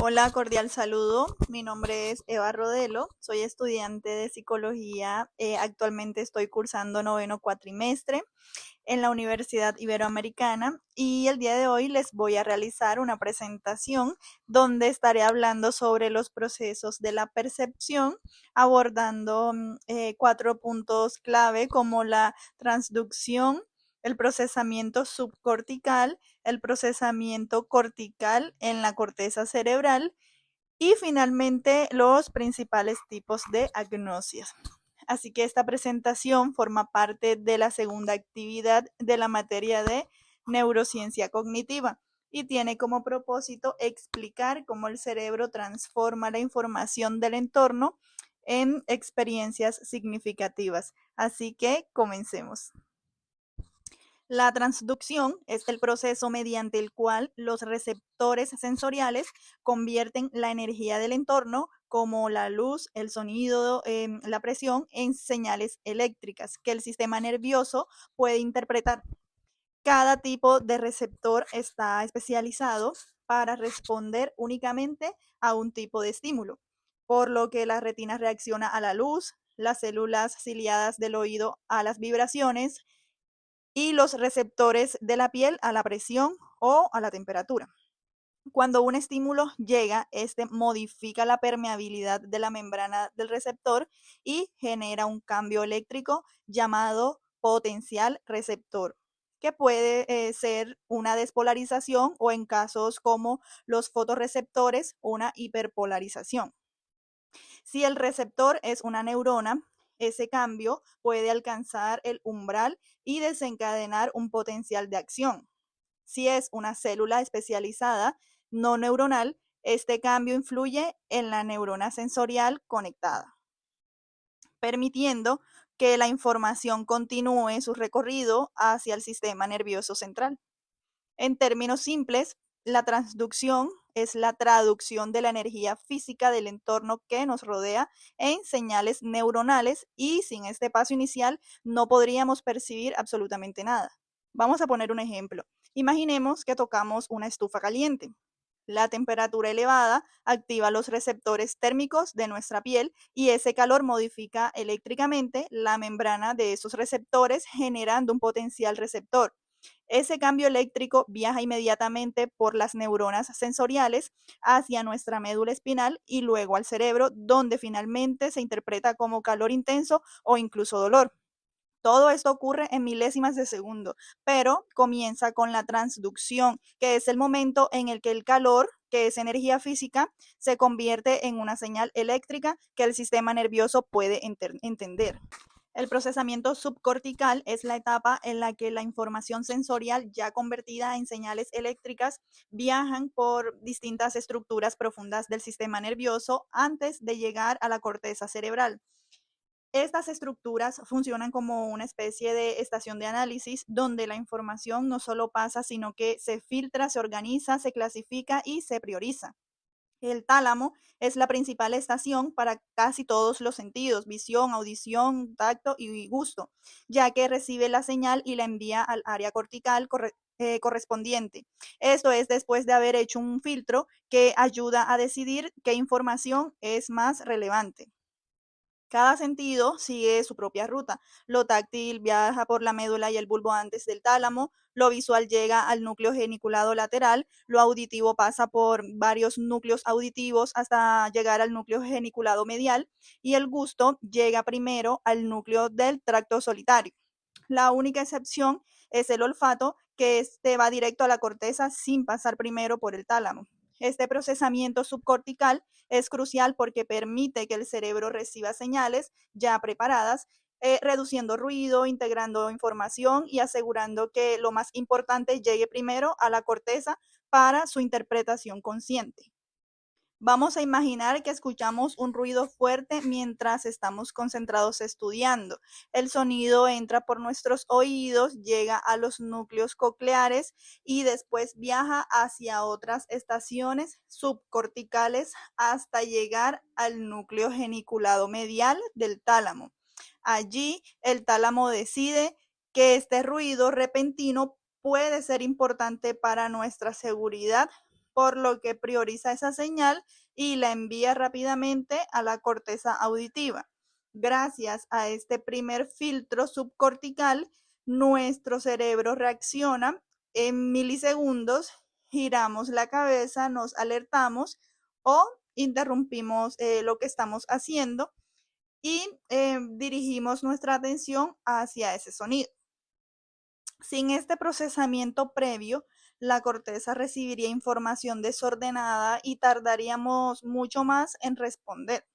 Hola, cordial saludo. Mi nombre es Eva Rodelo, soy estudiante de psicología. Actualmente estoy cursando noveno cuatrimestre en la Universidad Iberoamericana y el día de hoy les voy a realizar una presentación donde estaré hablando sobre los procesos de la percepción, abordando cuatro puntos clave como la transducción, el procesamiento subcortical, el procesamiento cortical en la corteza cerebral y finalmente los principales tipos de agnosia. Así que esta presentación forma parte de la segunda actividad de la materia de neurociencia cognitiva y tiene como propósito explicar cómo el cerebro transforma la información del entorno en experiencias significativas. Así que comencemos. La transducción es el proceso mediante el cual los receptores sensoriales convierten la energía del entorno, como la luz, el sonido, la presión, en señales eléctricas que el sistema nervioso puede interpretar. Cada tipo de receptor está especializado para responder únicamente a un tipo de estímulo, por lo que la retina reacciona a la luz, las células ciliadas del oído a las vibraciones, y los receptores de la piel a la presión o a la temperatura. Cuando un estímulo llega, este modifica la permeabilidad de la membrana del receptor y genera un cambio eléctrico llamado potencial receptor, que puede ser una despolarización o en casos como los fotorreceptores, una hiperpolarización. Si el receptor es una neurona, ese cambio puede alcanzar el umbral y desencadenar un potencial de acción. Si es una célula especializada no neuronal, este cambio influye en la neurona sensorial conectada, permitiendo que la información continúe su recorrido hacia el sistema nervioso central. En términos simples, la transducción es la traducción de la energía física del entorno que nos rodea en señales neuronales y sin este paso inicial no podríamos percibir absolutamente nada. Vamos a poner un ejemplo. Imaginemos que tocamos una estufa caliente. La temperatura elevada activa los receptores térmicos de nuestra piel y ese calor modifica eléctricamente la membrana de esos receptores generando un potencial receptor. Ese cambio eléctrico viaja inmediatamente por las neuronas sensoriales hacia nuestra médula espinal y luego al cerebro, donde finalmente se interpreta como calor intenso o incluso dolor. Todo esto ocurre en milésimas de segundo, pero comienza con la transducción, que es el momento en el que el calor, que es energía física, se convierte en una señal eléctrica que el sistema nervioso puede entender. El procesamiento subcortical es la etapa en la que la información sensorial ya convertida en señales eléctricas viajan por distintas estructuras profundas del sistema nervioso antes de llegar a la corteza cerebral. Estas estructuras funcionan como una especie de estación de análisis donde la información no solo pasa, sino que se filtra, se organiza, se clasifica y se prioriza. El tálamo es la principal estación para casi todos los sentidos: visión, audición, tacto y gusto, ya que recibe la señal y la envía al área cortical correspondiente. Esto es después de haber hecho un filtro que ayuda a decidir qué información es más relevante. Cada sentido sigue su propia ruta. Lo táctil viaja por la médula y el bulbo antes del tálamo, lo visual llega al núcleo geniculado lateral, lo auditivo pasa por varios núcleos auditivos hasta llegar al núcleo geniculado medial y el gusto llega primero al núcleo del tracto solitario. La única excepción es el olfato, que este va directo a la corteza sin pasar primero por el tálamo. Este procesamiento subcortical es crucial porque permite que el cerebro reciba señales ya preparadas, reduciendo ruido, integrando información y asegurando que lo más importante llegue primero a la corteza para su interpretación consciente. Vamos a imaginar que escuchamos un ruido fuerte mientras estamos concentrados estudiando. El sonido entra por nuestros oídos, llega a los núcleos cocleares y después viaja hacia otras estaciones subcorticales hasta llegar al núcleo geniculado medial del tálamo. Allí el tálamo decide que este ruido repentino puede ser importante para nuestra seguridad, por lo que prioriza esa señal y la envía rápidamente a la corteza auditiva. Gracias a este primer filtro subcortical, nuestro cerebro reacciona en milisegundos, giramos la cabeza, nos alertamos o interrumpimos lo que estamos haciendo y dirigimos nuestra atención hacia ese sonido. Sin este procesamiento previo, la corteza recibiría información desordenada y tardaríamos mucho más en responder.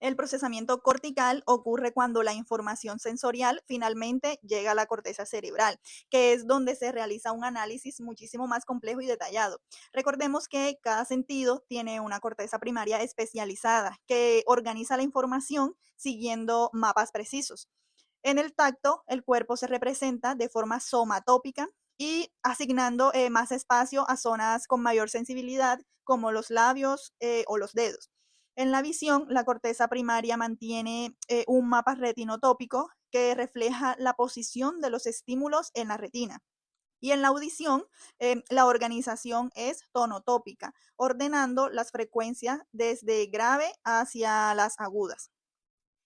El procesamiento cortical ocurre cuando la información sensorial finalmente llega a la corteza cerebral, que es donde se realiza un análisis muchísimo más complejo y detallado. Recordemos que cada sentido tiene una corteza primaria especializada que organiza la información siguiendo mapas precisos. En el tacto, el cuerpo se representa de forma somatópica y asignando más espacio a zonas con mayor sensibilidad, como los labios o los dedos. En la visión, la corteza primaria mantiene un mapa retinotópico que refleja la posición de los estímulos en la retina. Y en la audición, la organización es tonotópica, ordenando las frecuencias desde grave hacia las agudas.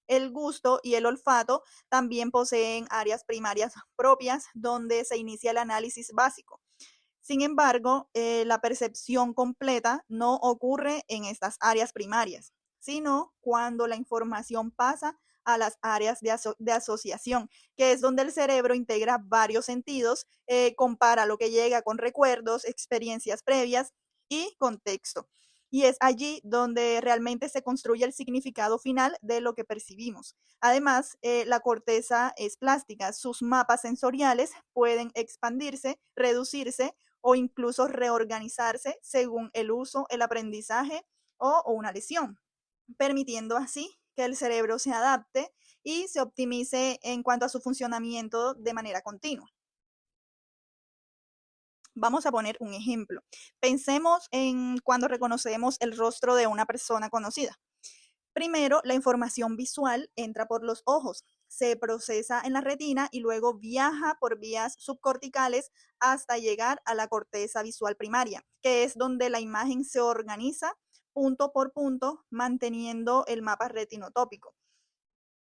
El gusto y el olfato también poseen áreas primarias propias donde se inicia el análisis básico. Sin embargo, la percepción completa no ocurre en estas áreas primarias, sino cuando la información pasa a las áreas de asociación, que es donde el cerebro integra varios sentidos, compara lo que llega con recuerdos, experiencias previas y contexto. Y es allí donde realmente se construye el significado final de lo que percibimos. Además, la corteza es plástica. Sus mapas sensoriales pueden expandirse, reducirse o incluso reorganizarse según el uso, el aprendizaje o una lesión, permitiendo así que el cerebro se adapte y se optimice en cuanto a su funcionamiento de manera continua. Vamos a poner un ejemplo. Pensemos en cuando reconocemos el rostro de una persona conocida. Primero, la información visual entra por los ojos, se procesa en la retina y luego viaja por vías subcorticales hasta llegar a la corteza visual primaria, que es donde la imagen se organiza punto por punto, manteniendo el mapa retinotópico.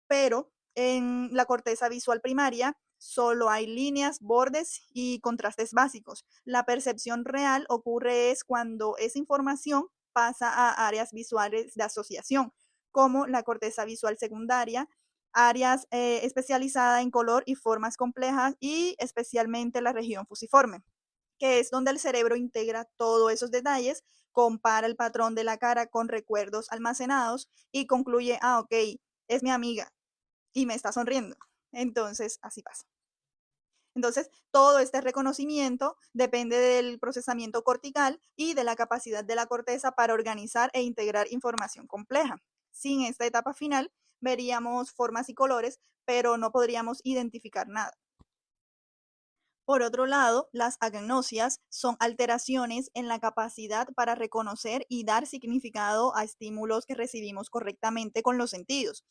Pero en la corteza visual primaria solo hay líneas, bordes y contrastes básicos. La percepción real ocurre es cuando esa información pasa a áreas visuales de asociación, como la corteza visual secundaria, áreas especializadas en color y formas complejas y especialmente la región fusiforme, que es donde el cerebro integra todos esos detalles, compara el patrón de la cara con recuerdos almacenados y concluye, ah, ok, es mi amiga y me está sonriendo. Entonces, así pasa. Entonces, todo este reconocimiento depende del procesamiento cortical y de la capacidad de la corteza para organizar e integrar información compleja. Sin esta etapa final, veríamos formas y colores, pero no podríamos identificar nada. Por otro lado, las agnosias son alteraciones en la capacidad para reconocer y dar significado a estímulos que recibimos correctamente con los sentidos.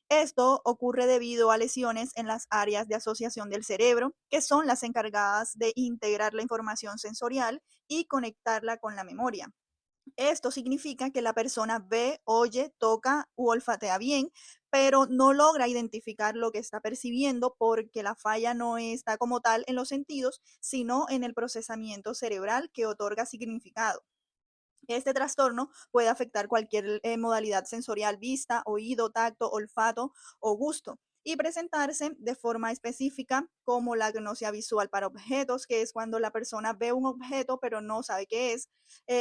Esto ocurre debido a lesiones en las áreas de asociación del cerebro, que son las encargadas de integrar la información sensorial y conectarla con la memoria. Esto significa que la persona ve, oye, toca u olfatea bien, pero no logra identificar lo que está percibiendo porque la falla no está como tal en los sentidos, sino en el procesamiento cerebral que otorga significado. Este trastorno puede afectar cualquier modalidad sensorial: vista, oído, tacto, olfato o gusto, y presentarse de forma específica como la agnosia visual para objetos, que es cuando la persona ve un objeto pero no sabe qué es,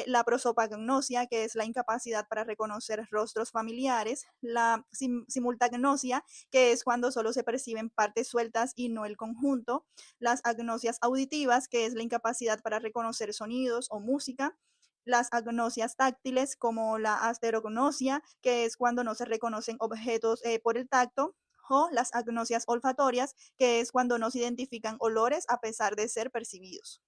la prosopagnosia, que es la incapacidad para reconocer rostros familiares, la simultagnosia, que es cuando solo se perciben partes sueltas y no el conjunto, las agnosias auditivas, que es la incapacidad para reconocer sonidos o música, las agnosias táctiles como la asterognosia, que es cuando no se reconocen objetos por el tacto, o las agnosias olfatorias, que es cuando no se identifican olores a pesar de ser percibidos.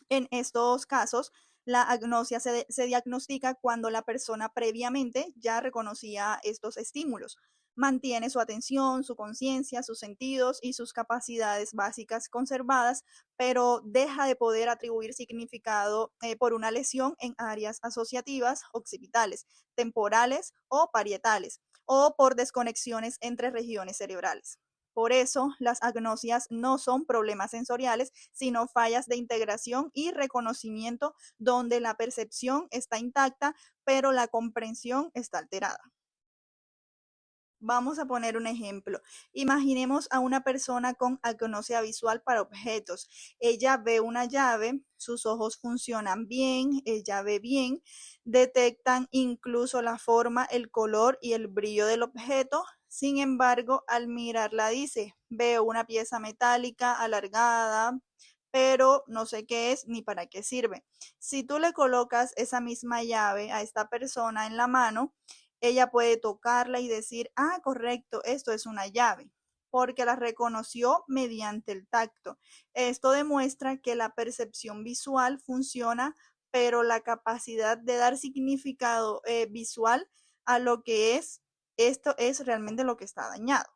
En estos casos, la agnosia se diagnostica cuando la persona previamente ya reconocía estos estímulos. mantiene su atención, su conciencia, sus sentidos y sus capacidades básicas conservadas, pero deja de poder atribuir significado por una lesión en áreas asociativas, occipitales, temporales o parietales, o por desconexiones entre regiones cerebrales. Por eso, las agnosias no son problemas sensoriales, sino fallas de integración y reconocimiento donde la percepción está intacta, pero la comprensión está alterada. Vamos a poner un ejemplo. Imaginemos a una persona con agnosia visual para objetos. Ella ve una llave, sus ojos funcionan bien, ella ve bien, detectan incluso la forma, el color y el brillo del objeto. Sin embargo, al mirarla dice, veo una pieza metálica alargada, pero no sé qué es ni para qué sirve. Si tú le colocas esa misma llave a esta persona en la mano, ella puede tocarla y decir, ah, correcto, esto es una llave, porque la reconoció mediante el tacto. Esto demuestra que la percepción visual funciona, pero la capacidad de dar significado visual a lo que es, esto es realmente lo que está dañado.